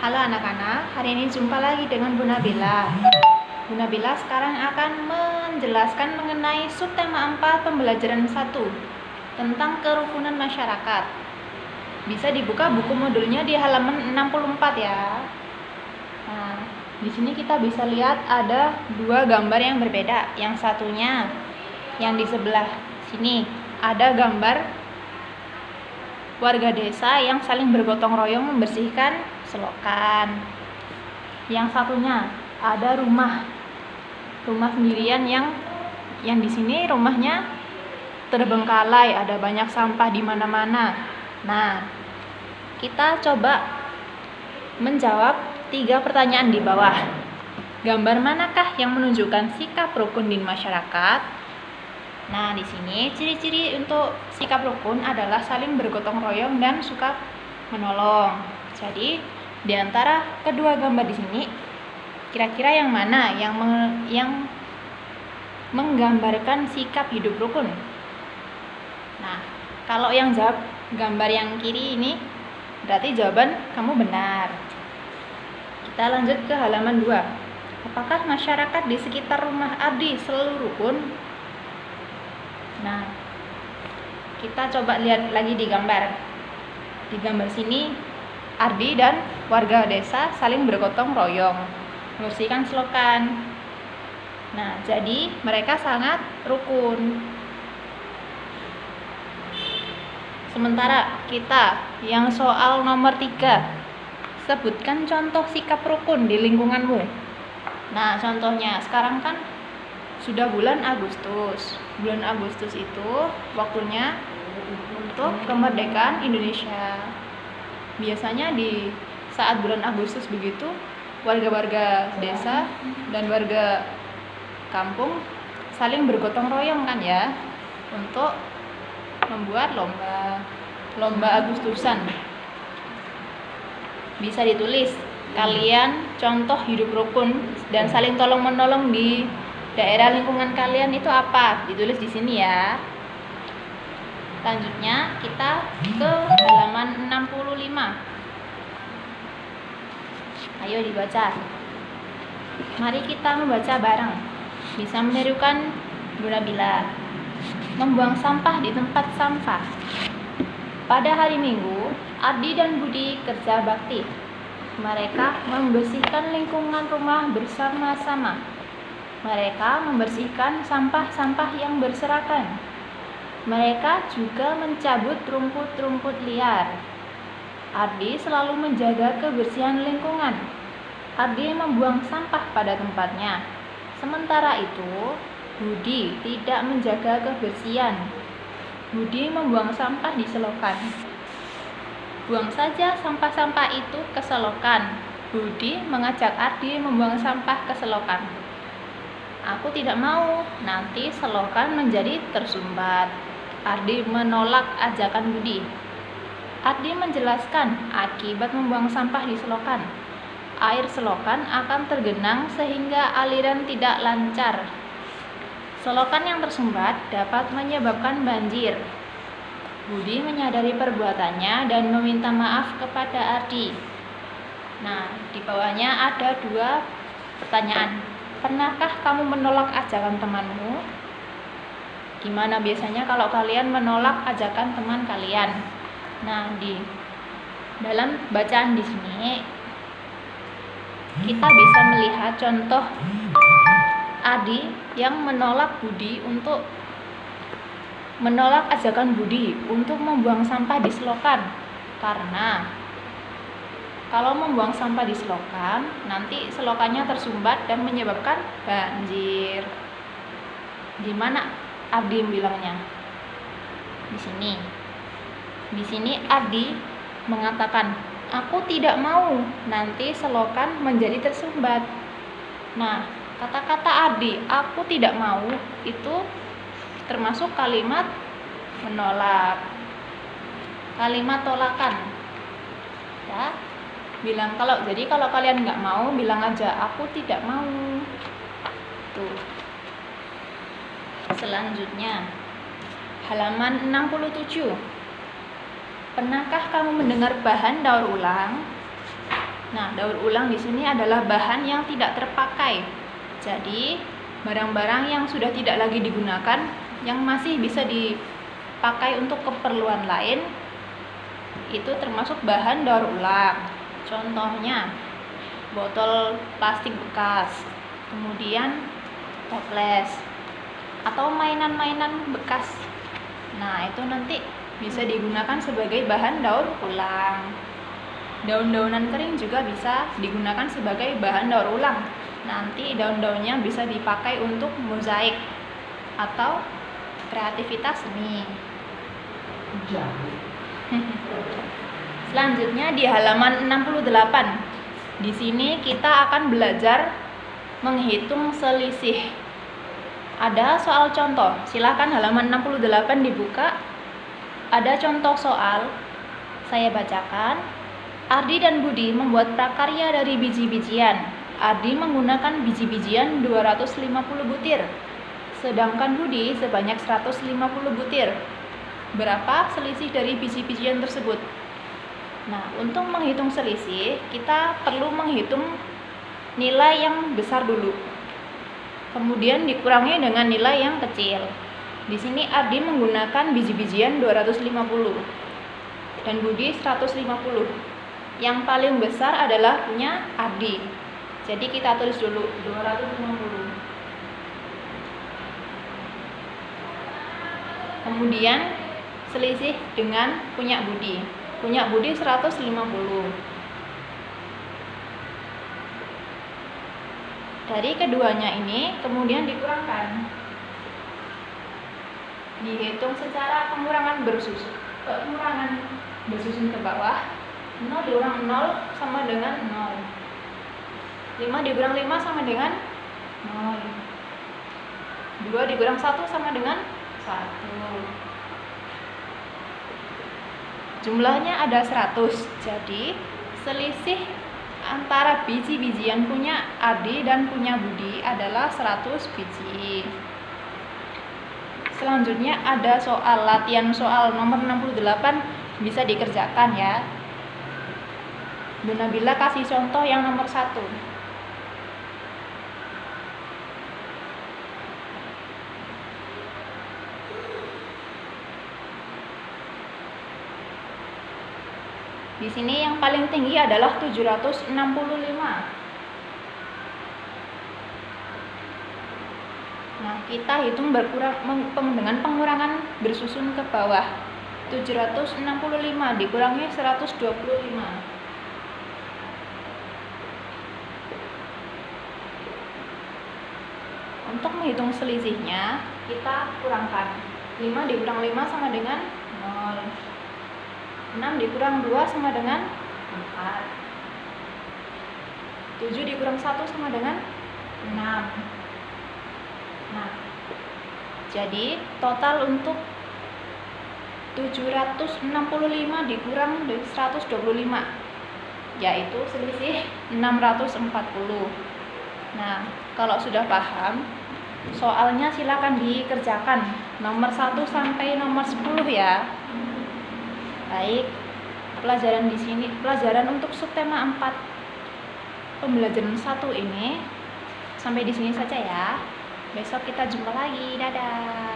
Halo anak-anak, hari ini jumpa lagi dengan Bu Nabila. Bu Nabila sekarang akan menjelaskan mengenai subtema 4 pembelajaran 1 tentang kerukunan masyarakat. Bisa dibuka buku modulnya di halaman 64 ya. Nah, di sini kita bisa lihat ada dua gambar yang berbeda. Yang satunya yang di sebelah sini ada gambar warga desa yang saling bergotong royong membersihkan selokan. Yang satunya ada rumah sendirian yang di sini rumahnya terbengkalai, ada banyak sampah di mana-mana. Nah, kita coba menjawab 3 pertanyaan di bawah. Gambar manakah yang menunjukkan sikap rukun di masyarakat? Nah, di sini ciri-ciri untuk sikap rukun adalah saling bergotong royong dan suka menolong. Jadi, di antara kedua gambar di sini, kira-kira yang mana yang menggambarkan sikap hidup rukun? Nah, kalau yang jawab gambar yang kiri ini, berarti jawaban kamu benar. Kita lanjut ke halaman 2. Apakah masyarakat di sekitar rumah Ardi selalu rukun? Nah, kita coba lihat lagi di gambar. Di gambar sini, Ardi dan warga desa saling bergotong royong membersihkan selokan. Nah, jadi mereka sangat rukun. Sementara kita yang soal nomor 3, sebutkan contoh sikap rukun di lingkunganmu. Nah, contohnya sekarang kan sudah bulan Agustus. Bulan Agustus itu waktunya untuk kemerdekaan Indonesia. Biasanya di saat bulan Agustus begitu, warga-warga desa dan warga kampung saling bergotong royong kan ya, untuk membuat lomba Agustusan. Bisa ditulis, kalian contoh hidup rukun dan saling tolong menolong di daerah lingkungan kalian itu apa? Ditulis di sini ya. Selanjutnya kita ke halaman 65. Ayo dibaca. Mari kita membaca bareng. Bisa menirukan Bu Nabila. Membuang sampah di tempat sampah. Pada hari Minggu, Ardi dan Budi kerja bakti. Mereka membersihkan lingkungan rumah bersama-sama. Mereka membersihkan sampah-sampah yang berserakan. Mereka juga mencabut rumput-rumput liar. Ardi selalu menjaga kebersihan lingkungan. Ardi membuang sampah pada tempatnya. Sementara itu, Budi tidak menjaga kebersihan. Budi membuang sampah di selokan. Buang saja sampah-sampah itu ke selokan. Budi mengajak Ardi membuang sampah ke selokan. Aku tidak mau, nanti selokan menjadi tersumbat. Ardi menolak ajakan Budi. Ardi menjelaskan akibat membuang sampah di selokan. Air selokan akan tergenang sehingga aliran tidak lancar. Selokan yang tersumbat dapat menyebabkan banjir. Budi menyadari perbuatannya dan meminta maaf kepada Ardi. Nah, di bawahnya ada 2 pertanyaan. Pernahkah kamu menolak ajakan temanmu? Gimana biasanya kalau kalian menolak ajakan teman kalian? Nah, di dalam bacaan di sini kita bisa melihat contoh Ardi yang menolak ajakan Budi untuk membuang sampah di selokan. Karena kalau membuang sampah di selokan, nanti selokannya tersumbat dan menyebabkan banjir. Gimana Ardi bilangnya? Di sini Ardi mengatakan, aku tidak mau nanti selokan menjadi tersumbat. Nah, kata-kata Ardi, aku tidak mau, itu termasuk kalimat menolak, kalimat tolakan ya. Kalau kalian nggak mau, bilang aja aku tidak mau. Tuh. Selanjutnya halaman 67. Pernahkah kamu mendengar bahan daur ulang? Nah, daur ulang di sini adalah bahan yang tidak terpakai. Jadi, barang-barang yang sudah tidak lagi digunakan, yang masih bisa dipakai untuk keperluan lain, itu termasuk bahan daur ulang. Contohnya, botol plastik bekas, kemudian toples, atau mainan-mainan bekas. Nah, itu nanti bisa digunakan sebagai bahan daur ulang. Daun-daunan kering juga bisa digunakan sebagai bahan daur ulang. Nanti daun-daunnya bisa dipakai untuk mozaik atau kreativitas seni. Selanjutnya di halaman 68. Di sini kita akan belajar menghitung selisih. Ada soal contoh. Silakan halaman 68 dibuka. Ada contoh soal. Saya bacakan. Ardi dan Budi membuat prakarya dari biji-bijian. Ardi menggunakan biji-bijian 250 butir, sedangkan Budi sebanyak 150 butir. Berapa selisih dari biji-bijian tersebut? Nah, untuk menghitung selisih, kita perlu menghitung nilai yang besar dulu. Kemudian dikurangi dengan nilai yang kecil. Di sini Ardi menggunakan biji-bijian 250 dan Budi 150. Yang paling besar adalah punya Ardi. Jadi kita tulis dulu 250. Kemudian selisih dengan punya Budi. Punya Budi 150. Dari keduanya ini kemudian dikurangkan. Dihitung secara pengurangan bersusun ke bawah. 0 dikurang 0 sama dengan 0. 5 dikurang 5 sama dengan 0. 2 dikurang 1 sama dengan 1. Jumlahnya ada 100. Jadi selisih antara biji-bijian punya Ardi dan punya Budi adalah 100 biji. Selanjutnya ada soal latihan soal nomor 68, bisa dikerjakan ya. Bu Nabila kasih contoh yang nomor 1. Di sini yang paling tinggi adalah 765. Nah, kita hitung dengan pengurangan bersusun ke bawah. 765 dikurangi 125. Untuk menghitung selisihnya, kita kurangkan. 5 dikurang 5 sama dengan 0. 6 dikurang 2 sama dengan 4. 7 dikurang 1 sama dengan 6. Nah, jadi total untuk 765 dikurang 125, yaitu selisih 640. Nah, kalau sudah paham, soalnya silakan dikerjakan nomor 1 sampai nomor 10 ya. Baik, pelajaran di sini, pelajaran untuk subtema 4 pembelajaran 1 ini sampai di sini saja ya. Besok kita jumpa lagi. Dadah.